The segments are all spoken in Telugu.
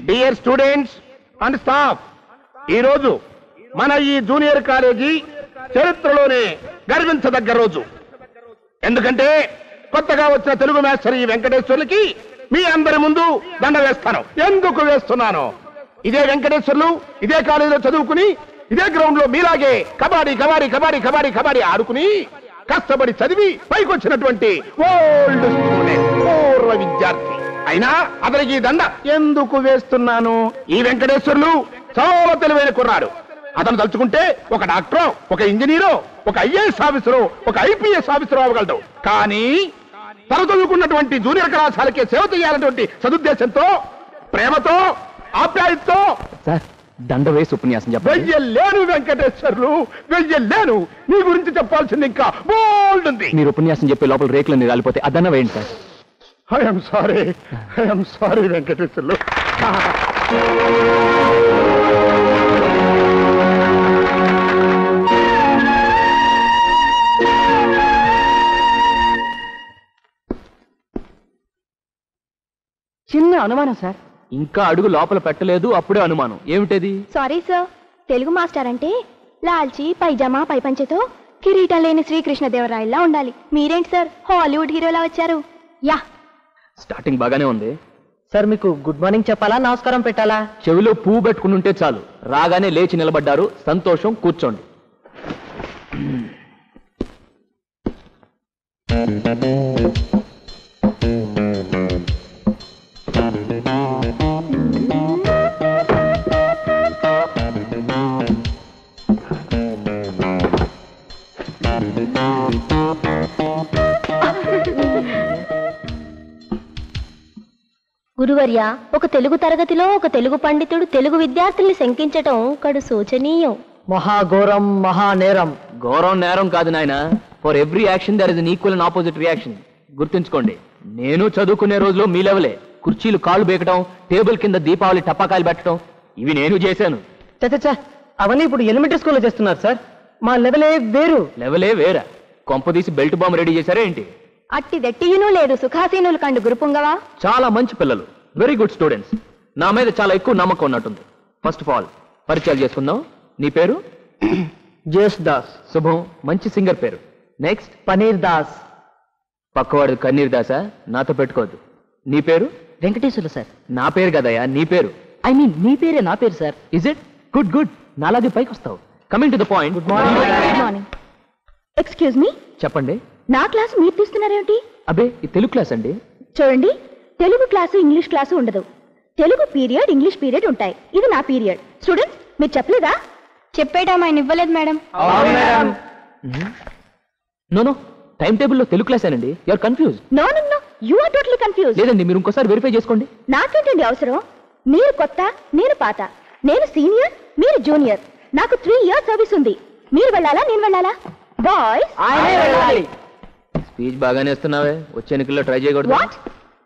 డియర్ స్టూడెంట్స్ అండ్ స్టాఫ్, ఈ రోజు మన ఈ జూనియర్ కాలేజీ చరిత్రలోనే గర్వించదగ్గ రోజు. ఎందుకంటే కొత్తగా వచ్చిన తెలుగు మాస్టర్ ఈ వెంకటేశ్వర్లకి మీ అందరి ముందు దండ వేస్తాను. ఎందుకు వేస్తున్నాను? ఇదే వెంకటేశ్వర్లు ఇదే కాలేజీలో చదువుకుని ఇదే గ్రౌండ్ లో మీలాగే కబడ్డీ కబడ్డీ కబడ్డీ కబడ్డీ కబడ్డీ ఆడుకుని కష్టపడి చదివి పైకి వచ్చినటువంటి ఓల్డ్ స్టూడెంట్, పూర్వ విద్యార్థి. అయినా అతనికి దండ ఎందుకు వేస్తున్నాను? ఈ వెంకటేశ్వర్లు చాలా తెలివైన కుర్రాడు. అతను తలుచుకుంటే ఒక డాక్టరో, ఒక ఇంజనీరో, ఒక ఐఏఎస్ ఆఫీసరో, ఒక ఐపీఎస్ ఆఫీసరో అవ్వగలడు. కానీ తన చదువుకున్నటువంటి జూనియర్ కళాశాలకే సేవ చేయాలన్నటువంటి సదుద్దేశంతో, ప్రేమతో, ఆప్యాయతతో దండ వేసి ఉపన్యాసం వెయ్యలేను వెంకటేశ్వర్లు, వెయ్యలేను. నీ గురించి చెప్పాల్సింది ఇంకా బోల్డ్ ఉంది. మీరు ఉపన్యాసం చెప్పే లోపల రేకులన్నీ రాలిపోతే అదన్న వేయండి సార్. I'm sorry Venkateswarlu. చిన్న అనుమానం సార్. ఇంకా అడుగు లోపల పెట్టలేదు, అప్పుడే అనుమానం. ఏమిటది? సారీ సార్, తెలుగు మాస్టర్ అంటే లాల్చి పైజామా పైపంచెతో కిరీటం లేని శ్రీకృష్ణదేవరాయల్లా ఉండాలి. మీరేంటి సార్ హాలీవుడ్ హీరోలా వచ్చారు? యా, స్టార్టింగ్ బాగానే ఉంది సార్. మీకు గుడ్ మార్నింగ్ చెప్పాలా, నమస్కారం పెట్టాలా? చెవిలో పువ్వు పెట్టుకుని ఉంటే చాలు. రాగానే లేచి నిలబడ్డారు, సంతోషం. కూర్చోండి. గురువర్య, ఒక తెలుగు తరగతిలో ఒక తెలుగు పండితుడు తెలుగు విద్యార్థుల్ని శంకించటం కడు శోచనీయం. మహాఘోరం, మహానేరం. ఘోరం నేరం కాదు నాయన. For every action there is an equal and opposite reaction. గుర్తుంచుకోండి. నేను చదువుకునే రోజులో మీ లెవెలే. కుర్చీలు కాళ్ళు బేకటం, టేబుల్ కింద దీపావళి టపాకాయలు పెట్టడం, ఇవి నేను చేశాను. చచ్చా, అవన్నీ ఇప్పుడు ఎలిమెంటరీ స్కూల్లో చేస్తున్నారు సార్. మా లెవెలే వేరు. లెవెలే వేరా? కొంపదీసి బెల్ట్ బాంబు రెడీ చేశారా ఏంటి? అట్టి దట్టియును లేదు సుఖాసీనులు కండు గురుపుంగవా. చాలా మంచి పిల్లలు, వెరీ గుడ్ స్టూడెంట్స్. నా మీద చాలా ఎక్కువ నమ్మకం ఉన్నట్టుంది. ఫస్ట్ ఆఫ్ ఆల్ పరిచయాలు చేసుకుందాం. నీ పేరు? జేస్ దాస్. శుభం, మంచి సింగర్ పేరు. నెక్స్ట్? పనీర్ దాస్. పక్కవాడు కన్నీర్ దాసా? నాతో పెట్టుకోవద్దు. నీ పేరు? వెంకటేశ్వర్లు సార్. నా పేరు కదయ్యా, నీ పేరు. ఐ మీన్ మీ పేరే నా పేరు sir. Is it? Good good, నాలాగే పైకి వస్తావు. Coming to the point. Good morning. Excuse me, చెప్పండి. నా క్లాస్ మీరు తీస్తున్నారేమిటి? అబే, ఈ తెలుగు క్లాస్ అండి. చూడండి, తెలుగు క్లాసు ఇంగ్లీష్ క్లాసు ఉండదు. తెలుగు పీరియడ్, ఇంగ్లీష్ పీరియడ్ ఉంటాయి. ఇది నా పీరియడ్. స్టూడెంట్స్, మీరు చెప్పలేదా? చెప్పేయడం ఆయన ఇవ్వలేదు మేడం. నో నో, టైం టేబుల్లో తెలుగు క్లాస్ అండి. You are confuse. No no no, you are totally confuse. లేదండి, మీరు ఇంకోసారి వెరిఫై చేసుకోండి. నాకేంటండి అవసరం? మీరు కొత్త, నేను పాత. నేను సీనియర్, మీరు జూనియర్. నాకు 3 years సర్వీస్ ఉంది. మీరు వెళ్ళాలా, నేను వెళ్ళాలా? బాయ్స్, స్పీచ్ బాగానే ఇస్తున్నావే. వచ్చే ఎన్నికల్లో ట్రై చేయకూడదు.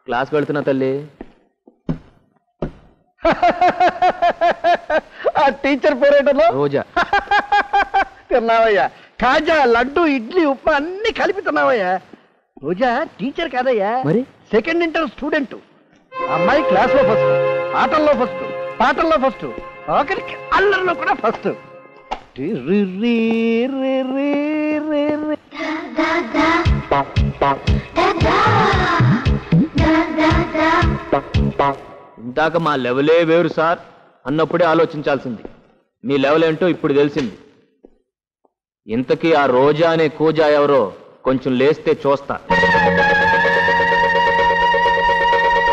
క్లాస్కి వెళ్తున్నా తల్లి. ఆ టీచర్ పేరేటలో రోజా. తిన్నావయ్యా. కాజా, లడ్డు, ఇడ్లీ, ఉప్మా అన్ని కలిపి తిన్నావయ్యా. రోజా టీచర్ కాదయ్యా, మరి సెకండ్ ఇంటర్ స్టూడెంట్. అమ్మాయి క్లాస్ లో ఫస్ట్, ఆటల్లో ఫస్ట్, పాటల్లో ఫస్ట్, ఆఖరికి అల్లరిలో కూడా ఫస్ట్. ఇందాక మా లెవెలే వేరు సార్ అన్నప్పుడే ఆలోచించాల్సింది. మీ లెవెల్ ఏంటో ఇప్పుడు తెలిసింది. ఇంతకీ ఆ రోజా అనే కూజా ఎవరో కొంచెం లేస్తే చూస్తా.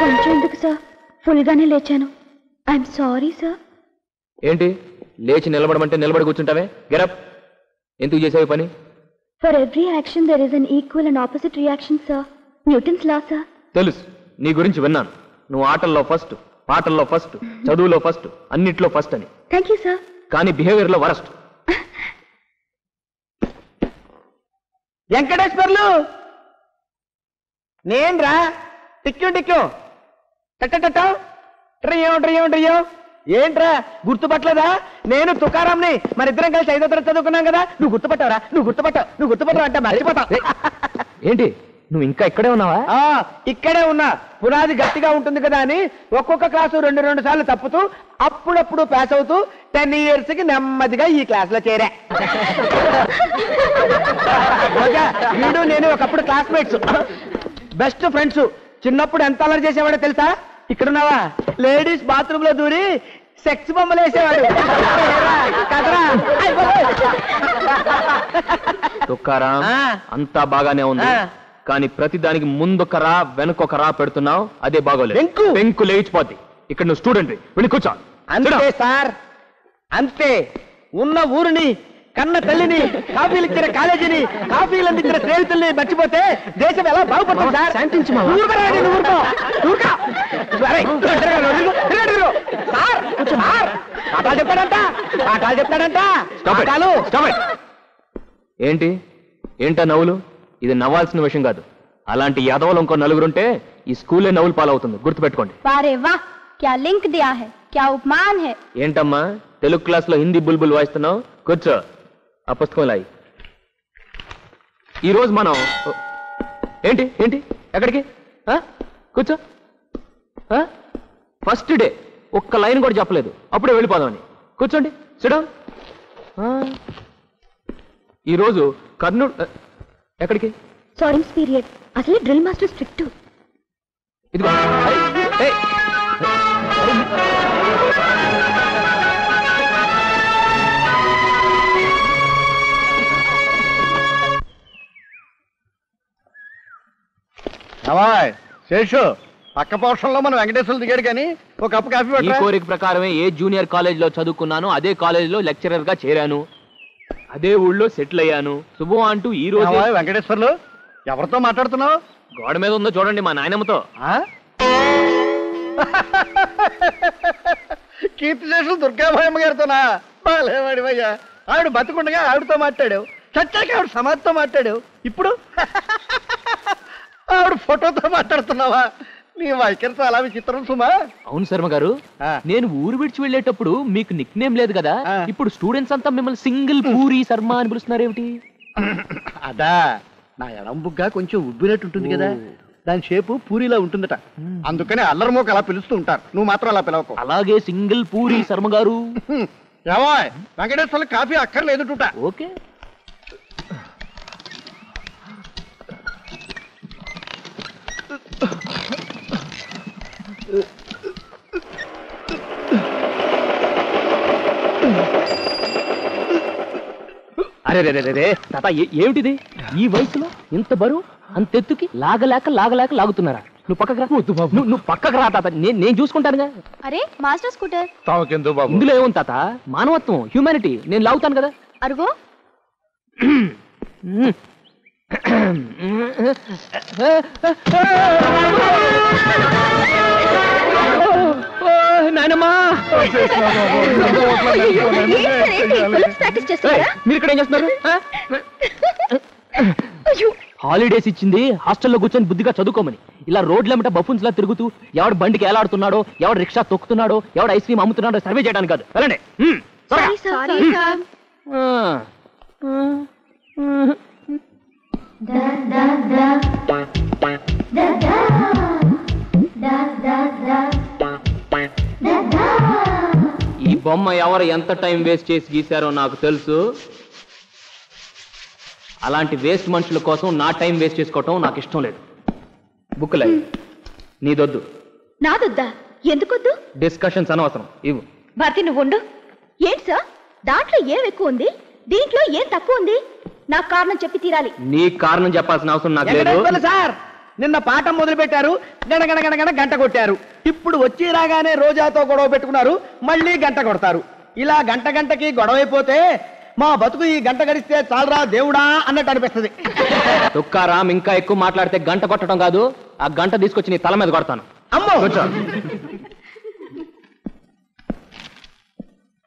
కొంచెం ఎందుకు సార్, ఫుల్ గానే లేచాను. I am sorry sir. ఏంటి లేచి నిలబడమంటే నిలబడి కూర్చుంటావే? గెటప్. ఎందుకు చేసావు పని? For every action there is an equal and opposite reaction sir. Newton's law sir. తెలుసు, నీ గురించి విన్నాను. నువ్వు ఆటల్లో ఫస్ట్, పాటల్లో ఫస్ట్, చదువులో ఫస్ట్, అన్నిట్లో ఫస్ట్ అని. Thank you sir. కానీ బిహేవియర్ లో వరస్ట్. వెంకటేశ్వర్లు, నేన్రా. టిక్యూ టిక్యూ టట్టో ట్రియో ట్రియో ట్రియో. ఏంట్రా గుర్తుపట్టలేదా? నేను తుకారాంని. మరిద్దరం కలిసి 5వ తరగతి చదువుకున్నాం కదా. నువ్వు గుర్తుపట్టావరా? నువ్వు గుర్తుపట్టావు అంటే మర్చిపోతావు. ఏంటి నువ్వు ఇంకా ఇక్కడే ఉన్నావా? ఇక్కడే ఉన్నా. పునాది గట్టిగా ఉంటుంది కదా అని ఒక్కొక్క క్లాసు 2 సార్లు తప్పుతూ అప్పుడప్పుడు పాస్ అవుతూ 10 years కి నెమ్మదిగా ఈ క్లాస్ లో చేరా. వీడు నేను ఒకప్పుడు క్లాస్మేట్స్, బెస్ట్ ఫ్రెండ్స్. చిన్నప్పుడు ఎంత అల్లరి చేసేవాడో తెలుసా? ఇక్కడున్నావా? లేడీస్ బాత్రూమ్ లో దూరి సెక్స్ బొమ్మలు వేసేవాడు. తుక్కారాం, అంతా బాగానే ఉంది, కానీ ప్రతి దానికి ముందొకరా వెనకొకరా పెడుతున్నావు. అదే బాగోలేదు. పెంకు లేచిపోద్ది. ఇక్కడ నువ్వు స్టూడెంట్, వెళ్ళి కూర్చో. అంతే సార్, అంతే. ఉన్న ఊరిని, కన్న తల్లిని, కాఫీలు ఇచ్చిన కాలేజీని, కాఫీలు అందించిన స్నేహితుల్ని మర్చిపోతే దేశం ఎలా బాగుపడుతుంది సార్? ఏంటి ఏంటా నవ్వులు? ఇది నవ్వాల్సిన విషయం కాదు. అలాంటి యాదవులు ఇంకో నలుగురుంటే ఈ స్కూలే నవ్వులు పాలవుతుంది, గుర్తుపెట్టుకోండి. ఏంటమ్మా తెలుగు క్లాస్ లో హిందీ బుల్బుల్ వాయిస్తున్నావు? కూర్చో, ఆ పుస్తకం లాయి. ఈరోజు మనం ఏంటి ఏంటి ఎక్కడికి? కూర్చో. ఫస్ట్ డే ఒక్క లైన్ కూడా చెప్పలేదు, అప్పుడే వెళ్ళిపోదామని. కూర్చోండి, సిడౌన్. ఈరోజు కర్నూలు ఎక్కడికి? Sorry period. అసలే డ్రిల్ మాస్టర్ స్ట్రిక్ట్. ఇదిగో శేషు, పక్క పోర్షన్లో మన వెంకటేశ్వరులు దిగాడు కానీ ఒక కప్పు కాఫీ ఈ కోరిక ప్రకారమే ఏ జూనియర్ కాలేజ్ లో చదువుకున్నాను, అదే కాలేజ్ లో లెక్చరర్ గా చేరాను, అదే ఊళ్ళో సెటిల్ అయ్యాను. శుభం అంటూ ఈ రోజు. వెంకటేశ్వర్లు, ఎవరితో మాట్లాడుతున్నావు? గోడ మీద ఉందో చూడండి, మా నాయనమ్మతో. కీర్తిశేషులు దుర్గాభాయమ్మ గారితోనా? బాలేవాడివయ్యా. ఆవిడ బతుకుండగా ఆవిడతో మాట్లాడావు, చచ్చాక ఆవిడ సమాధితో మాట్లాడావు, ఇప్పుడు ఆవిడ ఫోటోతో మాట్లాడుతున్నావా? నీ వైఖరి చాలా విచిత్రం సుమా. అవును శర్మ గారు, నేను ఊరు విడిచి వెళ్ళేటప్పుడు మీకు నిక్ నేమ్ లేదు కదా, ఇప్పుడు స్టూడెంట్స్ అంతా మిమ్మల్ని సింగిల్ పూరి శర్మ అని పిలుస్తున్నారేమిటి? అదా, నా ఎడం బుగ్గా కొంచెం ఉబ్బినట్టుంటుంది కదా, దాని షేపు పూరిలా ఉంటుందట, అందుకని అల్లరిమోక అలా పిలుస్తూ ఉంటారు. నువ్వు మాత్రం అలా పిలవకు. అలాగే సింగిల్ పూరి శర్మ గారు. ఏవో వెంకటేశ్వర్లు కాఫీ అక్కర్లేదుట. ఓకే. అరే రే రే రే తాత, ఏమిటిది? ఈ వయసులో ఇంత బరువు అంతెత్తుకి లాగలేక లాగలేక లాగుతున్నారా? నువ్వు పక్కకు రా. నువ్వు పక్కకు రా తాత, నేను చూసుకుంటానుగా. అరే మాస్టర్ స్కూటర్. ఇందులో ఏముంది తాత? మానవత్వం, హ్యూమానిటీ. నేను లాగుతాను కదా. అరుగో. నాయనమ్మా, మీరు ఇక్కడ ఏం చేస్తున్నారు? హాలిడేస్ ఇచ్చింది హాస్టల్లో కూర్చొని బుద్ధిగా చదువుకోమని. ఇలా రోడ్లెమ్మట బఫున్స్ లా తిరుగుతూ ఎవడు బండికి ఏలాడుతున్నాడో, ఎవడు రిక్షా తొక్కుతున్నాడో, ఎవడు ఐస్ క్రీమ్ అమ్ముతున్నాడో సర్వే చేయడానికి కాదు. వెళ్ళండి. ఈ బొమ్మ ఎవరు ఎంత టైం వేస్ట్ చేసి గీశారో నాకు తెలుసు. అలాంటి వేస్ట్ మనుషుల కోసం నా టైం వేస్ట్ చేసుకోవటం నాకు ఇష్టం లేదు. బుక్కులై నీదొద్దు. నాదొద్దా? ఎందుకొద్దు? డిస్కషన్స్ అనవసరం. ఇవ్వు. భారతి, నువ్వు ఉండు. ఏంటి సార్, దాంట్లో ఏం ఎక్కువ ఉంది, దీంట్లో ఏం తక్కువ ఉంది? నాకు కారణం చెప్పి తీరాలి. నీ కారణం చెప్పాల్సిన అవసరం నాకు లేదు సార్. నిన్న పాఠం మొదలు పెట్టారు, గణగణ గంట కొట్టారు. ఇప్పుడు వచ్చి రాగానే రోజాతో గొడవ పెట్టుకున్నారు, మళ్ళీ గంట కొడతారు. ఇలా గంటకి గొడవైపోతే మా బతుకు ఈ గంట గడిస్తే చాలరా దేవుడా అన్నట్టు అనిపిస్తుంది. తుక్కారాం, ఇంకా ఎక్కువ మాట్లాడితే గంట కొట్టడం కాదు, ఆ గంట తీసుకొచ్చి నీ తల మీద కొడతాను. అమ్మో,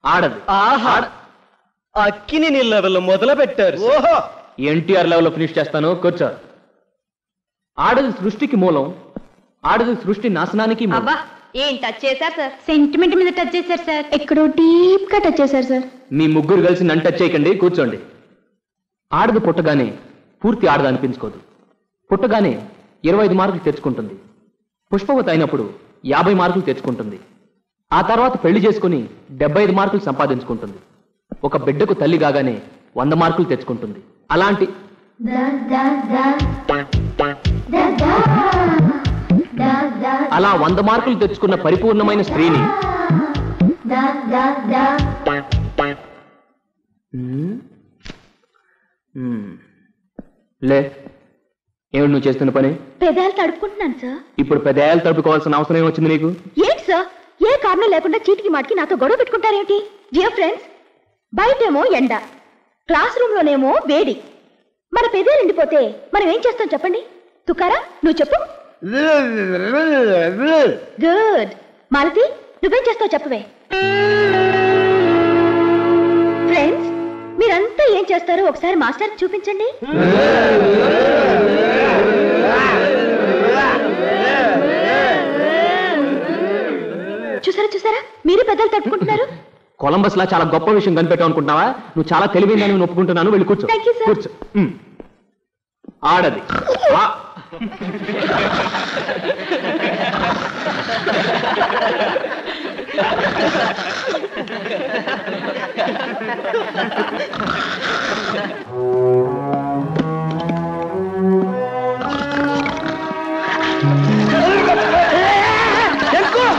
ఆడదు. అక్కిని లెవెల్ మొదలు పెట్టారు. ఓహో, ఎన్టీఆర్ లెవెల్లో ఫినిష్ చేస్తాను. కూర్చో. ఆడది సృష్టికి మూలం, ఆడది సృష్టి నాశనానికి మూలం. ఏం టచ్ చేశారు సార్? సెంటిమెంట్ మీద టచ్ చేశారు సార్. ఎక్కడో డీప్ గా టచ్ చేశారు సార్. మీ ముగ్గురు కలిసి నన్ను టచ్ చేయకండి. కూర్చోండి. ఆడది పుట్టగానే పూర్తి ఆడది అనిపించుకోదు, పుట్టగానే 25 మార్కులు తెచ్చుకుంటుంది. పుష్పవతి అయినప్పుడు 50 మార్కులు తెచ్చుకుంటుంది. ఆ తర్వాత పెళ్లి చేసుకుని 75 మార్కులు సంపాదించుకుంటుంది. ఒక బిడ్డకు తల్లి కాగానే 100 మార్కులు తెచ్చుకుంటుంది. అలాంటి అలా 100 మార్కులు తెచ్చుకున్న పరిపూర్ణమైన స్త్రీని లే, ఏమిటి నువ్వు చేస్తున్న పని? పెదాలు తడుపుకుంటున్నాను సార్. ఇప్పుడు పెదాలు తడుపుకోవాల్సిన అవసరం ఏమొచ్చింది నీకు? ఏంటి సార్, ఏ కారణం లేకుండా చీటికి మాటికి నాతో గొడవ పెట్టుకుంటారేంటి? డియర్ ఫ్రెండ్స్, బయటేమో ఎండ, క్లాస్ రూమ్ లోనేమో వేడి. మన పెదాలు ఎండిపోతే మనం ఏం చేస్తాం చెప్పండి? తుకారా, నువ్వు చెప్పు. గుడ్. మాలతి, నువ్వేం చేస్తావు చెప్పవే. ఫ్రెండ్స్, మీరంతా ఏం చేస్తారో ఒకసారి మాస్టర్ చూపించండి. చూసారా, మీరే పెద్దలు తట్టుకుంటున్నారు. కొలంబస్ లా చాలా గొప్ప విషయం కనిపెట్టావు అనుకుంటున్నావా? నువ్వు చాలా తెలివైందని నేను ఒప్పుకుంటున్నాను. వెళ్ళి కూర్చో. Thank you, sir. కూర్చో. ఆడది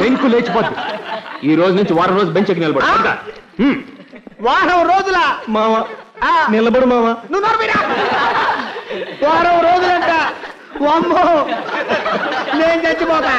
బెంకు లేచిపోద్ది. ఈ రోజు నుంచి వారం రోజు బెంచ్ ఎక్కి నిలబడు. వారం రోజుల మామ నిలబడు మామ. నువ్వు నోర్మీరా? వారం రోజులంట. అమ్మో, నేను చచ్చిపోతా.